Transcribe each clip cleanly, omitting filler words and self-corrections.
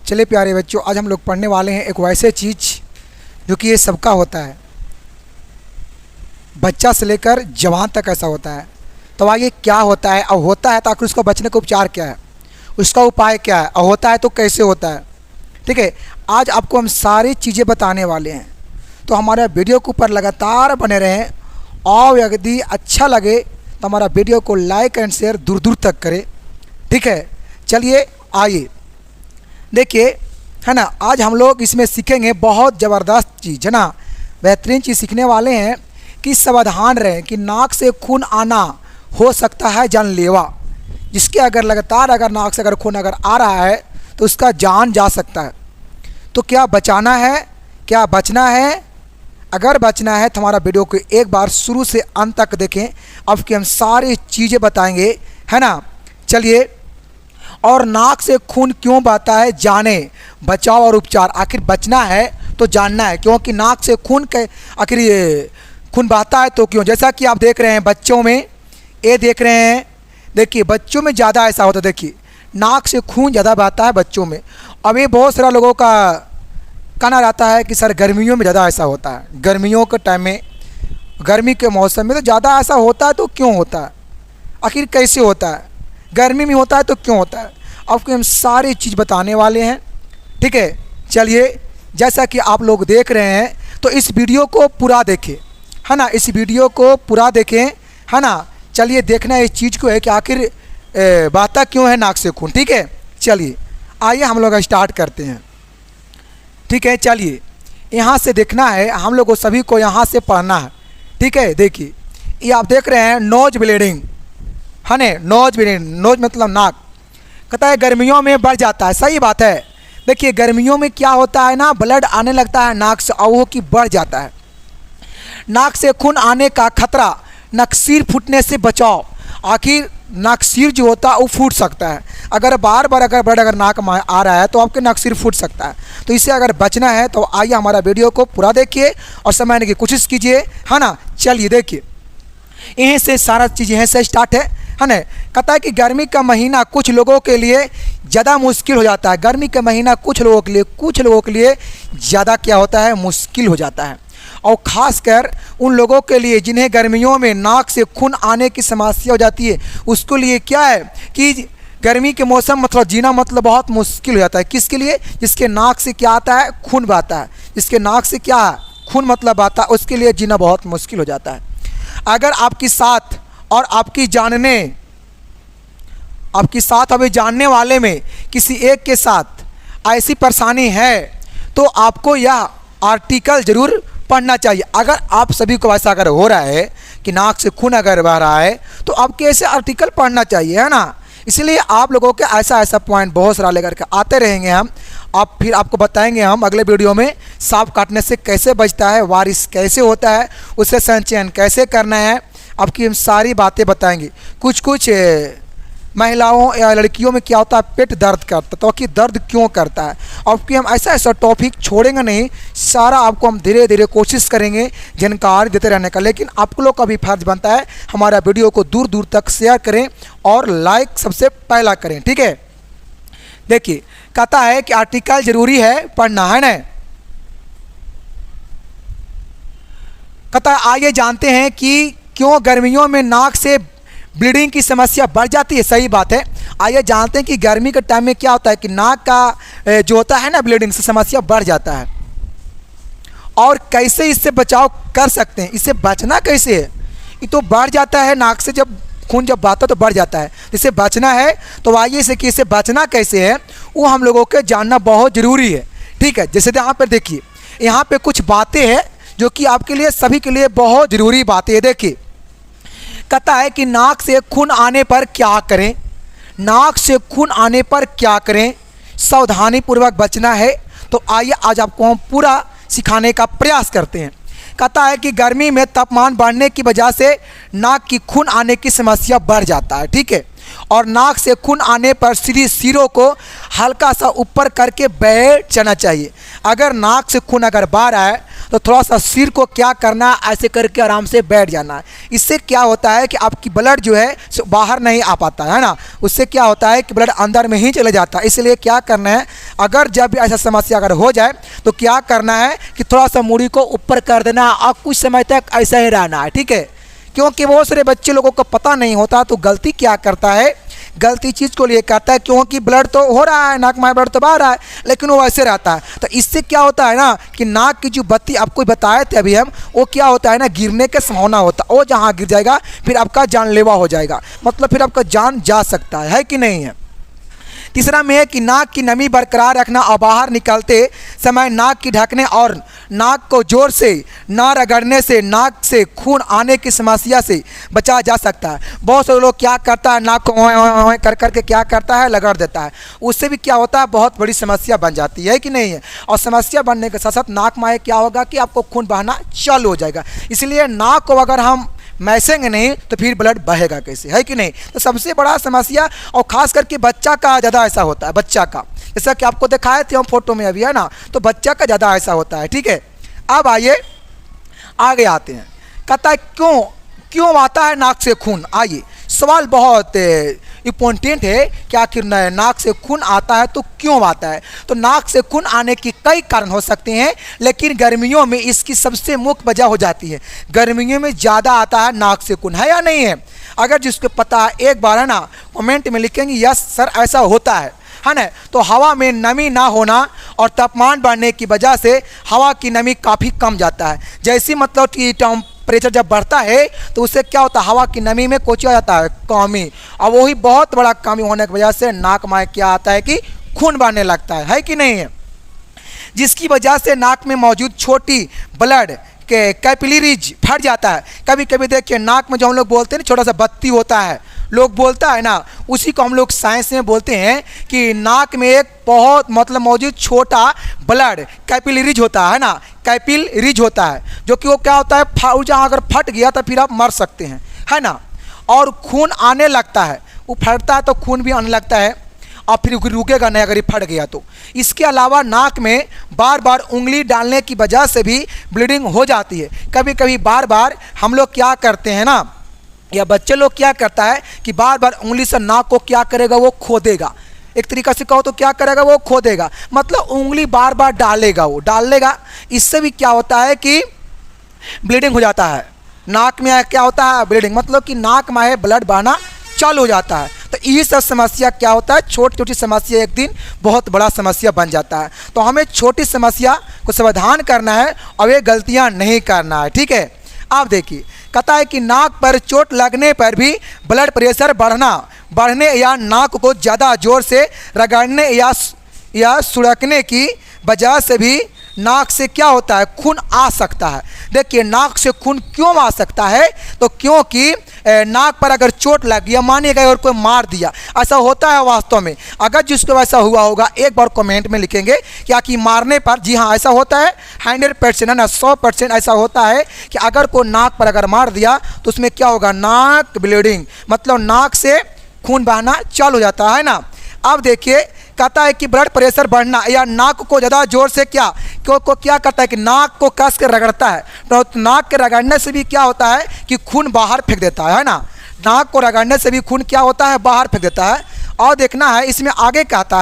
चलिए प्यारे बच्चों, आज हम लोग पढ़ने वाले हैं एक वैसे चीज़ जो कि ये सबका होता है, बच्चा से लेकर जवान तक ऐसा होता है। तो आइए क्या होता है और होता है तो आखिर उसका बचने का उपचार क्या है, उसका उपाय क्या है, और होता है तो कैसे होता है। ठीक है, आज आपको हम सारी चीज़ें बताने वाले हैं, तो हमारे वीडियो के ऊपर लगातार बने रहें। और यदि अच्छा लगे तो हमारा वीडियो को लाइक एंड शेयर दूर दूर तक करें। ठीक है, चलिए आइए देखिए, है ना। आज हम लोग इसमें सीखेंगे बहुत ज़बरदस्त चीज़, है ना, बेहतरीन चीज़ सीखने वाले हैं कि सावधान रहें कि नाक से खून आना हो सकता है जानलेवा। जिसके अगर लगातार अगर नाक से अगर खून अगर आ रहा है तो उसका जान जा सकता है। तो क्या बचाना है, क्या बचना है? अगर बचना है तो हमारा वीडियो को एक बार शुरू से अंत तक देखें, अब कि हम सारी चीज़ें बताएंगे, है ना। चलिए, और नाक से खून क्यों बहता है जाने, बचाव और उपचार। आखिर बचना है तो जानना है, क्योंकि नाक से खून के आखिर ये खून बहता है तो क्यों। जैसा कि आप देख रहे हैं बच्चों में, ये देख रहे हैं, देखिए बच्चों में ज़्यादा ऐसा होता है। देखिए नाक से खून ज़्यादा बहता है बच्चों में। अब ये बहुत सारा लोगों का कहना रहता है कि सर गर्मियों में ज़्यादा ऐसा होता है, गर्मियों के टाइम में, गर्मी के मौसम में तो ज़्यादा ऐसा होता है। तो क्यों होता है, आखिर कैसे होता है, गर्मी में होता है तो क्यों होता है, आपको हम सारी चीज़ बताने वाले हैं। ठीक है, चलिए, जैसा कि आप लोग देख रहे हैं तो इस वीडियो को पूरा देखें, है ना, इस वीडियो को पूरा देखें, है ना। चलिए, देखना इस चीज़ को है कि आखिर बहता क्यों है नाक से खून। ठीक है, चलिए आइए हम लोग स्टार्ट करते हैं। ठीक है, चलिए यहाँ से देखना है, हम लोग को सभी को यहाँ से पढ़ना है। ठीक है, देखिए ये आप देख रहे हैं नोज ब्लीडिंग, है ना, नोज ब्लीडिंग, नोज मतलब नाक। कहता है गर्मियों में बढ़ जाता है, सही बात है। देखिए गर्मियों में क्या होता है ना, ब्लड आने लगता है नाक से और वो कि बढ़ जाता है। नाक से खून आने का खतरा, नकसीर फूटने से बचाव। आखिर नकसीर जो होता है वो फूट सकता है, अगर बार बार अगर ब्लड अगर नाक में आ रहा है तो आपके नकसीर फूट सकता है। तो इससे अगर बचना है तो आइए हमारा वीडियो को पूरा देखिए और समझने की कोशिश कीजिए, है ना। चलिए देखिए, यहीं से सारा चीज़ यहीं से स्टार्ट है ना। कहता है कि गर्मी का महीना कुछ लोगों के लिए ज़्यादा मुश्किल हो जाता है। गर्मी का महीना कुछ लोगों के लिए ज़्यादा क्या होता है, मुश्किल हो जाता है। और ख़ासकर उन लोगों के लिए जिन्हें गर्मियों में नाक से खून आने की समस्या हो जाती है, उसके लिए क्या है कि गर्मी के मौसम मतलब जीना मतलब बहुत मुश्किल हो जाता है। किसके लिए? जिसके नाक से क्या आता है, खून बहता है। जिसके नाक से क्या है, खून मतलब आता है, उसके लिए जीना बहुत मुश्किल हो जाता है। अगर आपके साथ और आपकी साथ अभी जानने वाले में किसी एक के साथ ऐसी परेशानी है तो आपको यह आर्टिकल ज़रूर पढ़ना चाहिए। अगर आप सभी को ऐसा अगर हो रहा है कि नाक से खून अगर बह रहा है तो आपके ऐसे आर्टिकल पढ़ना चाहिए, है ना। इसलिए आप लोगों के ऐसा पॉइंट बहुत सारा लेकर के आते रहेंगे हम। फिर आपको बताएंगे हम अगले वीडियो में सांप काटने से कैसे बचता है, वारिस कैसे होता है, उससे संचयन कैसे करना है, आपकी हम सारी बातें बताएंगे। कुछ महिलाओं या लड़कियों में क्या होता है, पेट दर्द करता है, तो कि दर्द क्यों करता है। आपकी हम ऐसा टॉपिक छोड़ेंगे नहीं, सारा आपको हम धीरे धीरे कोशिश करेंगे जानकारी देते रहने का। लेकिन आप लोग का भी फर्ज बनता है हमारा वीडियो को दूर दूर तक शेयर करें और लाइक सबसे पहला करें। ठीक है, देखिए कहता है कि आर्टिकल जरूरी है पढ़ना, है ना। कहता है आइए जानते हैं कि क्यों गर्मियों में नाक से ब्लीडिंग की समस्या बढ़ जाती है। सही बात है, आइए जानते हैं कि गर्मी के टाइम में क्या होता है कि नाक का जो होता है ना, ब्लीडिंग से समस्या बढ़ जाता है और कैसे इससे बचाव कर सकते हैं, इससे बचना कैसे है। ये तो बढ़ जाता है, नाक से जब खून जब बहता तो बढ़ जाता है, इससे बचना है। तो आइए इसे कि इससे बचना कैसे है वो हम लोगों के जानना बहुत ज़रूरी है। ठीक है, जैसे यहाँ पर देखिए, यहाँ पे कुछ बातें हैं जो कि आपके लिए सभी के लिए बहुत ज़रूरी बातें हैं। देखिए कहता है कि नाक से खून आने पर क्या करें, नाक से खून आने पर क्या करें, सावधानी पूर्वक बचना है। तो आइए आज आपको हम पूरा सिखाने का प्रयास करते हैं। कहता है कि गर्मी में तापमान बढ़ने की वजह से नाक की खून आने की समस्या बढ़ जाता है। ठीक है, और नाक से खून आने पर सिरों को हल्का सा ऊपर करके बैठ जाना चाहिए। अगर नाक से खून अगर बाहर आए तो थोड़ा सा सिर को क्या करना है, ऐसे करके आराम से बैठ जाना है। इससे क्या होता है कि आपकी ब्लड जो है सो बाहर नहीं आ पाता है ना, उससे क्या होता है कि ब्लड अंदर में ही चले जाता है। इसलिए क्या करना है, अगर जब भी ऐसा समस्या अगर हो जाए तो क्या करना है कि थोड़ा सा मूड़ी को ऊपर कर देना और कुछ समय तक ऐसा ही रहना है, ठीक है। क्योंकि बहुत सारे बच्चे लोगों को पता नहीं होता तो गलती क्या करता है, गलती चीज़ को लिए करता है, क्योंकि ब्लड तो हो रहा है, नाक में ब्लड तो बाहर रहा है, लेकिन वो वैसे रहता है। तो इससे क्या होता है ना कि नाक की जो बत्ती आपको बताए थे अभी हम, वो क्या होता है ना, गिरने का संभावना होता है। वो जहाँ गिर जाएगा फिर आपका जानलेवा हो जाएगा, मतलब फिर आपका जान जा सकता है कि नहीं है। तीसरा में है कि नाक की नमी बरकरार रखना और बाहर निकलते समय नाक की ढकने और नाक को जोर से ना रगड़ने से नाक से खून आने की समस्या से बचा जा सकता है। बहुत सारे लोग क्या करता है, नाक को ओए कर करके क्या करता है, रगड़ देता है। उससे भी क्या होता है, बहुत बड़ी समस्या बन जाती है कि नहीं है। और समस्या बनने के साथ साथ नाक में क्या होगा कि आपको खून बहना चालू हो जाएगा। इसलिए नाक को अगर हम मैसेंगे नहीं तो फिर ब्लड बहेगा कैसे, है कि नहीं। तो सबसे बड़ा समस्या, और ख़ास करके बच्चा का ज़्यादा ऐसा होता है, बच्चा का, जैसा कि आपको दिखाए थे हम फोटो में अभी, है ना, तो बच्चा का ज़्यादा ऐसा होता है, ठीक है। अब आइए आगे आते हैं, कहता है क्यों क्यों आता है नाक से खून। आइए, सवाल बहुत इम्पोर्टेंट है कि आखिर नाक से खून आता है तो क्यों आता है। तो नाक से खून आने की कई कारण हो सकते हैं, लेकिन गर्मियों में इसकी सबसे मुख्य वजह हो जाती है। गर्मियों में ज़्यादा आता है नाक से खून, है या नहीं है। अगर जिसको पता है एक बार है ना कमेंट में लिखेंगे यस सर ऐसा होता है ना। तो हवा में नमी ना होना और तापमान बढ़ने की वजह से हवा की नमी काफ़ी कम जाता है। जैसे मतलब कि टेम्परेचर जब बढ़ता है तो उससे क्या होता है, हवा की नमी में कुछ हो जाता है कमी, और वही बहुत बड़ा कमी होने की वजह से नाक में क्या आता है कि खून बहने लगता है कि नहीं है। जिसकी वजह से नाक में मौजूद छोटी ब्लड के कैपिलरीज फट जाता है। कभी कभी देखिए नाक में जो हम लोग बोलते हैं ना छोटा सा बत्ती होता है, लोग बोलता है ना, उसी को हम लोग साइंस में बोलते हैं कि नाक में एक बहुत मतलब मौजूद छोटा ब्लड कैपिलरीज होता है ना, कैपिलरीज होता है, जो कि वो क्या होता है, जहाँ अगर फट गया तो फिर आप मर सकते हैं, है ना। और खून आने लगता है, वो फटता है तो खून भी आने लगता है और फिर रुकेगा नहीं अगर ये फट गया तो। इसके अलावा नाक में बार बार उंगली डालने की वजह से भी ब्लीडिंग हो जाती है। कभी कभी बार बार हम लोग क्या करते हैं ना, या बच्चे लोग क्या करता है कि बार बार उंगली से नाक को क्या करेगा, वो खोदेगा। एक तरीका से कहो तो क्या करेगा, वो खोदेगा, मतलब उंगली बार बार डालेगा, वो डालेगा। इससे भी क्या होता है कि ब्लीडिंग हो जाता है। नाक में क्या होता है, ब्लीडिंग, मतलब कि नाक में ब्लड बहना चालू हो जाता है। तो ये सब समस्या क्या होता है, छोटी छोटी समस्या एक दिन बहुत बड़ा समस्या बन जाता है। तो हमें छोटी समस्या को समाधान करना है और ये गलतियां नहीं करना है, ठीक है। आप देखिए, कहता है कि नाक पर चोट लगने पर भी ब्लड प्रेशर बढ़ने या नाक को ज़्यादा जोर से रगड़ने या सुड़कने की वजह से भी नाक से क्या होता है, खून आ सकता है। देखिए नाक से खून क्यों आ सकता है, तो क्योंकि नाक पर अगर चोट लग गया, मानिएगा और कोई मार दिया, ऐसा होता है वास्तव में। अगर जिसको ऐसा हुआ होगा एक बार कमेंट में लिखेंगे क्या कि मारने पर, जी हाँ ऐसा होता है 100% है ना, 100% ऐसा होता है कि अगर कोई नाक पर अगर मार दिया तो उसमें क्या होगा, नाक ब्लीडिंग, मतलब नाक से खून बहना चालू हो जाता है ना। अब देखिए कहता है कि ब्लड प्रेशर बढ़ना या नाक को ज़्यादा जोर से क्या करता है कि नाक को कस के रगड़ता है, तो नाक के रगड़ने से भी क्या होता है कि खून बाहर फेंक देता है ना। नाक को रगड़ने से भी खून क्या होता है, बाहर फेंक देता है। और देखना है इसमें आगे कहता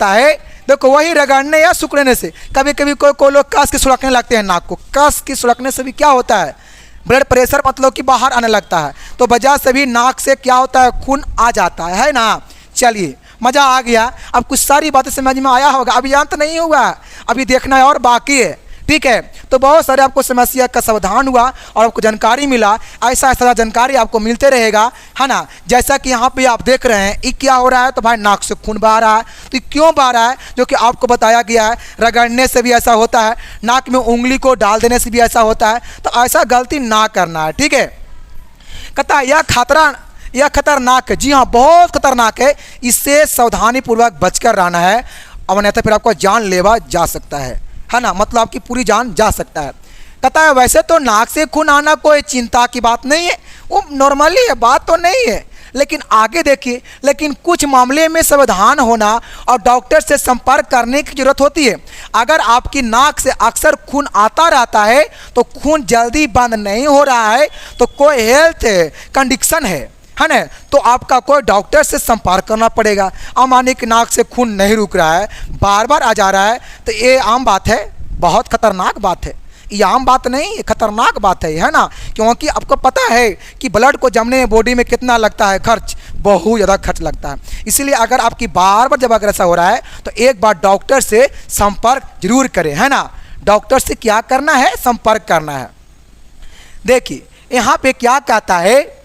है देखो वही रगड़ने या सुखड़ने से, कभी कभी कोई लोग कस के सुड़कने लगते हैं नाक को, कस के सुड़कने से भी क्या होता है, ब्लड प्रेशर मतलब कि बाहर आने लगता है। तो वजह से भी नाक से क्या होता है, खून आ जाता है ना। चलिए मज़ा आ गया, अब कुछ सारी बातें समझ में आया होगा, अभी अंत नहीं हुआ, अभी देखना है और बाकी है, ठीक है। तो बहुत सारे आपको समस्या का समाधान हुआ और आपको जानकारी मिला। ऐसा जानकारी आपको मिलते रहेगा, है ना। जैसा कि यहाँ पे आप देख रहे हैं ये क्या हो रहा है, तो भाई नाक से खून बह रहा है। तो ये क्यों बह रहा है, जो कि आपको बताया गया है, रगड़ने से भी ऐसा होता है, नाक में उंगली को डाल देने से भी ऐसा होता है। तो ऐसा गलती ना करना है, ठीक है। कहता है यह खतरनाक है, जी हाँ बहुत खतरनाक है, इससे सावधानी पूर्वक बचकर रहना है, और अन्यथा फिर आपको जानलेवा जा सकता है ना, मतलब आपकी पूरी जान जा सकता है। कहता है वैसे तो नाक से खून आना कोई चिंता की बात नहीं है, वो नॉर्मली है, बात तो नहीं है, लेकिन आगे देखिए, लेकिन कुछ मामले में सावधान होना और डॉक्टर से संपर्क करने की जरूरत होती है। अगर आपकी नाक से अक्सर खून आता रहता है तो खून जल्दी बंद नहीं हो रहा है तो कोई हेल्थ कंडीशन है ना, तो आपका कोई डॉक्टर से संपर्क करना पड़ेगा। अब मानिए कि नाक से खून नहीं रुक रहा है, बार बार आ जा रहा है, तो ये आम बात है, बहुत खतरनाक बात है। ये आम बात नहीं, ये खतरनाक बात है ना, क्योंकि आपको पता है कि ब्लड को जमने में बॉडी में कितना लगता है खर्च, बहुत ज़्यादा खर्च लगता है। इसलिए अगर आपकी बार बार जब अगर ऐसा हो रहा है तो एक बार डॉक्टर से संपर्क जरूर करें, है ना। डॉक्टर से क्या करना है, संपर्क करना है। देखिए यहाँ पे क्या कहता है,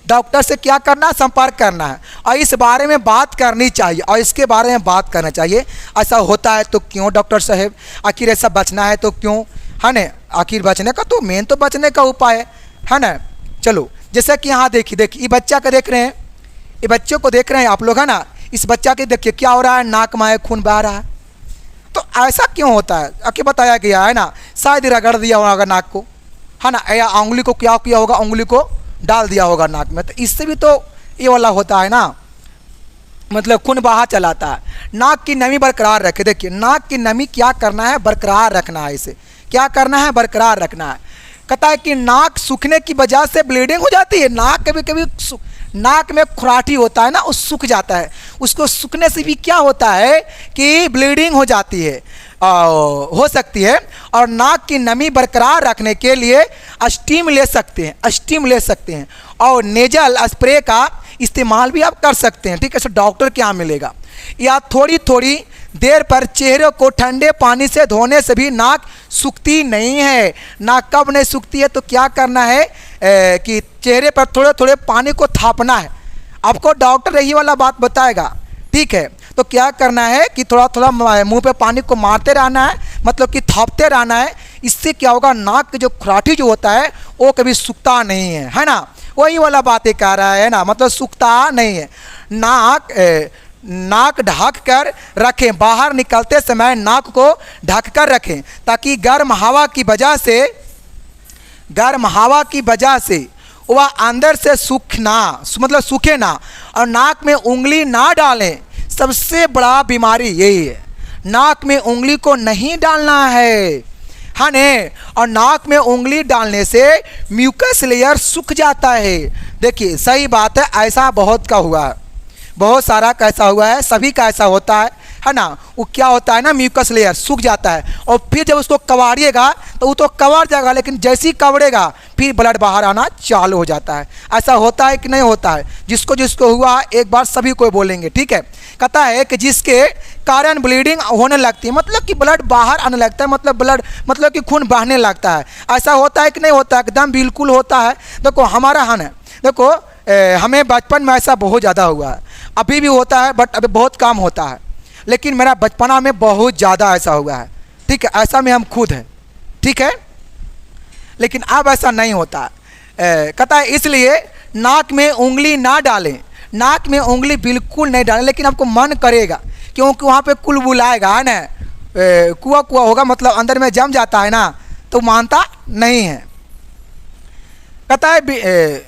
डॉक्टर से क्या करना है, संपर्क करना है और इस बारे में बात करनी चाहिए और इसके बारे में बात करना चाहिए। ऐसा होता है तो क्यों डॉक्टर साहब, आखिर ऐसा बचना है तो क्यों, है ना। आखिर बचने का तो मेन तो बचने का उपाय है ना। चलो जैसे कि यहाँ देखिए ये बच्चा का देख रहे हैं, ये बच्चों को देख रहे हैं आप लोग, है ना। इस बच्चा के देखिए क्या हो रहा है, नाक में खून बह रहा है। तो ऐसा क्यों होता है, आके बताया गया है ना, शायद रगड़ दिया होगा नाक को, है ना, या उंगली को क्या किया होगा, उंगली को डाल दिया होगा नाक में, तो इससे भी तो ये वाला होता है ना, मतलब खून बाहर चलाता है। नाक की नमी बरकरार रखे, देखिए नाक की नमी क्या करना है, बरकरार रखना है। इसे क्या करना है, बरकरार रखना है। कहता है कि नाक सूखने की वजह से ब्लीडिंग हो जाती है। नाक कभी कभी नाक में खुराटी होता है ना, वो सूख जाता है, उसको सूखने से भी क्या होता है कि ब्लीडिंग हो जाती है, हो सकती है। और नाक की नमी बरकरार रखने के लिए स्टीम ले सकते हैं, स्टीम ले सकते हैं और नेजल स्प्रे का इस्तेमाल भी आप कर सकते हैं, ठीक है। सर डॉक्टर के यहाँ मिलेगा। या थोड़ी थोड़ी देर पर चेहरे को ठंडे पानी से धोने से भी नाक सूखती नहीं है। नाक कब नहीं सूखती है तो क्या करना है कि चेहरे पर थोड़े थोड़े पानी को थापना है। आपको डॉक्टर यही वाला बात बताएगा, ठीक है। तो क्या करना है कि थोड़ा थोड़ा मुंह पे पानी को मारते रहना है, मतलब कि थापते रहना है। इससे क्या होगा, नाक की जो खुराटी जो होता है वो कभी सूखता नहीं है ना। वही वाला बात ये कह रहा है ना, मतलब सूखता नहीं है। नाक ढक कर रखें, बाहर निकलते समय नाक को ढक कर रखें ताकि गर्म हवा की वजह से वह अंदर से सूखे ना और नाक में उंगली ना डालें। सबसे बड़ा बीमारी यही है, नाक में उंगली को नहीं डालना है ने। और नाक में उंगली डालने से म्यूकस लेयर सूख जाता है। देखिए सही बात है, ऐसा बहुत का हुआ है, बहुत सारा का ऐसा हुआ है, सभी का ऐसा होता है ना। वो क्या होता है ना, म्यूकस लेयर सूख जाता है और फिर जब उसको कवारिएगा तो वो तो कवर जाएगा, लेकिन जैसे ही कवरेगा फिर ब्लड बाहर आना चालू हो जाता है। ऐसा होता है कि नहीं होता है, जिसको जिसको हुआ एक बार सभी को बोलेंगे, ठीक है। कहता है कि जिसके कारण ब्लीडिंग होने लगती है, मतलब कि ब्लड बाहर आने लगता है, मतलब कि खून बहने लगता है। ऐसा होता है कि नहीं होता है, एकदम बिल्कुल होता है। देखो हमारा देखो हमें बचपन में ऐसा बहुत ज़्यादा हुआ है, अभी भी होता है बट अभी बहुत कम होता है, लेकिन मेरा बचपना में बहुत ज़्यादा ऐसा हुआ है, ठीक है। ऐसा में हम खुद हैं, ठीक है, लेकिन अब ऐसा नहीं होता है। कहता है इसलिए नाक में उंगली ना डालें, नाक में उंगली बिल्कुल नहीं डालें, लेकिन आपको मन करेगा क्योंकि वहाँ पे कुलबुलाएगा, है ना, कुआ होगा, मतलब अंदर में जम जाता है ना, तो मानता नहीं है। कहता है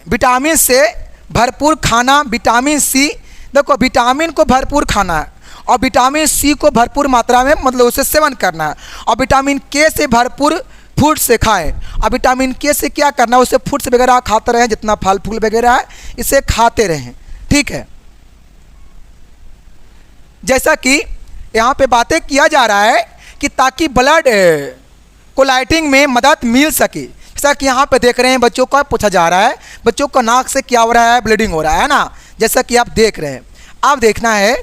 विटामिन से भरपूर खाना, विटामिन सी, देखो विटामिन को भरपूर खाना है और विटामिन सी को भरपूर मात्रा में मतलब उसे सेवन करना है। और विटामिन के से भरपूर फूड से खाएं। और विटामिन के से क्या करना है, उसे फ्रूट्स वगैरह खाते रहें, जितना फल फूल वगैरह है इसे खाते रहें, ठीक है। जैसा कि यहाँ पे बातें किया जा रहा है कि ताकि ब्लड कोलाइटिंग में मदद मिल सके। जैसा कि यहाँ पे देख रहे हैं बच्चों का पूछा जा रहा है, बच्चों का नाक से क्या हो रहा है, ब्लीडिंग हो रहा है ना, जैसा कि आप देख रहे हैं। आप देखना है,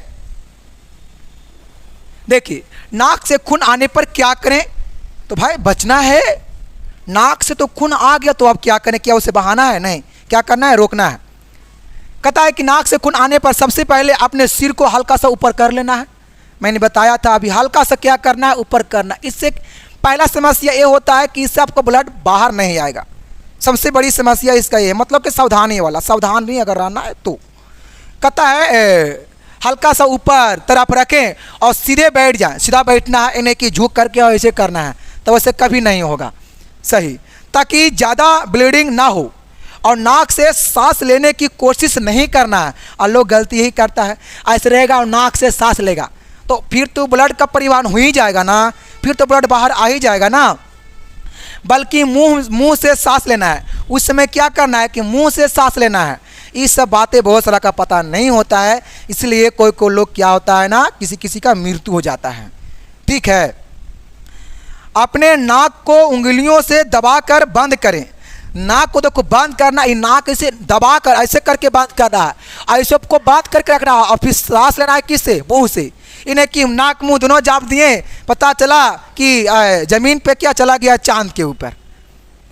देखिए नाक से खून आने पर क्या करें, तो भाई बचना है। नाक से तो खून आ गया तो आप क्या करें, क्या उसे बहाना है, नहीं, क्या करना है, रोकना है। कहता है कि नाक से खून आने पर सबसे पहले अपने सिर को हल्का सा ऊपर कर लेना है। मैंने बताया था अभी, हल्का सा क्या करना है, ऊपर करना। इससे पहला समस्या ये होता है कि इससे आपको ब्लड बाहर नहीं आएगा, सबसे बड़ी समस्या इसका ये है, मतलब कि सावधानी वाला, सावधान नहीं अगर रहना है तो। कहता है हल्का सा ऊपर तरफ रखें और सीधे बैठ जाएं, सीधा बैठना है, इन्हें कि झुक करके और ऐसे करना है, तो वैसे कभी नहीं होगा सही, ताकि ज़्यादा ब्लीडिंग ना हो। और नाक से सांस लेने की कोशिश नहीं करना है। और लोग गलती यही करता है, ऐसे रहेगा और नाक से सांस लेगा, तो फिर तो ब्लड का परिवहन हो ही जाएगा ना, फिर तो ब्लड बाहर आ ही जाएगा ना। बल्कि मुंह से सांस लेना है। उस समय क्या करना है कि मुंह से सांस लेना है। ये सब बातें बहुत सारा का पता नहीं होता है, इसलिए कोई कोई लोग क्या होता है ना, किसी किसी का मृत्यु हो जाता है। ठीक है, अपने नाक को उंगलियों से दबाकर बंद करें। नाक को देखो बंद करना, ये नाक ऐसे दबा कर ऐसे करके बंद करना है, ऐसे को बंद करके रखना है और फिर सांस लेना है किससे, मुंह से। इन्हें कि नाक मुंह दोनों जाप दिए, पता चला कि जमीन पे क्या चला गया, चांद के ऊपर,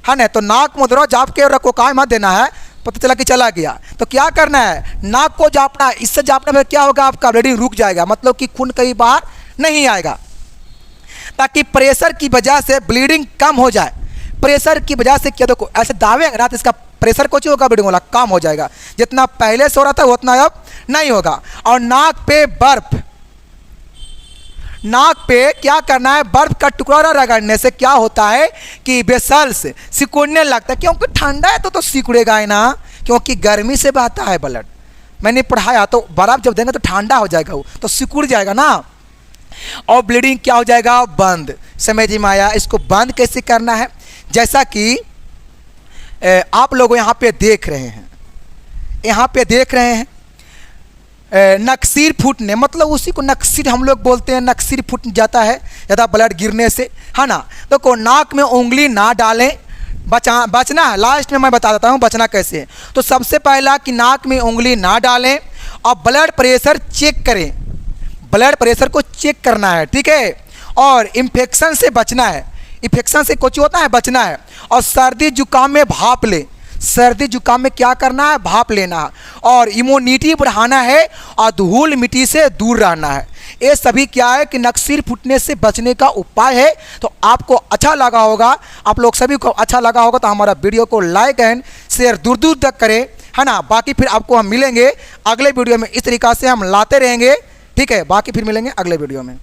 है ना। तो नाक मुंह दोनों जाप के रखो, काम मत देना है, पता चला कि चला गया। तो क्या करना है, नाक को जापना। इससे जापने में क्या होगा, आपका ब्लीडिंग रुक जाएगा, मतलब कि खून कहीं बाहर नहीं आएगा, ताकि प्रेशर की वजह से ब्लीडिंग कम हो जाए। प्रेशर की वजह से क्या, देखो ऐसे दावेंगे ना तो इसका प्रेशर कुछ होगा, ब्लीडिंग वाला कम हो जाएगा। जितना पहले से हो रहा था उतना अब नहीं होगा। और नाक पे बर्फ, नाक पे क्या करना है, बर्फ का टुकड़ा रगड़ने से क्या होता है कि वेसल्स सिकुड़ने लगता है, क्योंकि ठंडा है तो सिकुड़ेगा ही ना, क्योंकि गर्मी से बहता है ब्लड। मैंने पढ़ाया, तो बर्फ जब देंगे तो ठंडा हो जाएगा, वो तो सिकुड़ जाएगा ना, और ब्लीडिंग क्या हो जाएगा, बंद। समझ में आया। इसको बंद कैसे करना है, जैसा कि आप लोग यहाँ पे देख रहे हैं, यहाँ पे देख रहे हैं नक्सीर फूटने, मतलब उसी को नक्सीर हम लोग बोलते हैं, नक्सीर फूट जाता है ज़्यादा ब्लड गिरने से, है ना। तो को नाक में उंगली ना डालें, बचना है। लास्ट में मैं बता देता हूँ बचना कैसे है। तो सबसे पहला कि नाक में उंगली ना डालें और ब्लड प्रेशर चेक करें, ब्लड प्रेशर को चेक करना है, ठीक है। और इन्फेक्शन से बचना है, इन्फेक्शन से कुछ होता है बचना है। और सर्दी जुकाम में भाप ले, सर्दी जुकाम में क्या करना है, भाप लेना है। और इम्यूनिटी बढ़ाना है और धूल मिट्टी से दूर रहना है। ये सभी क्या है कि नक्सीर फूटने से बचने का उपाय है। तो आपको अच्छा लगा होगा, आप लोग सभी को अच्छा लगा होगा, तो हमारा वीडियो को लाइक एंड शेयर दूर दूर तक करें, है ना। बाकी फिर आपको हम मिलेंगे अगले वीडियो में, इस तरीक़ा से हम लाते रहेंगे, ठीक है। बाकी फिर मिलेंगे अगले वीडियो में।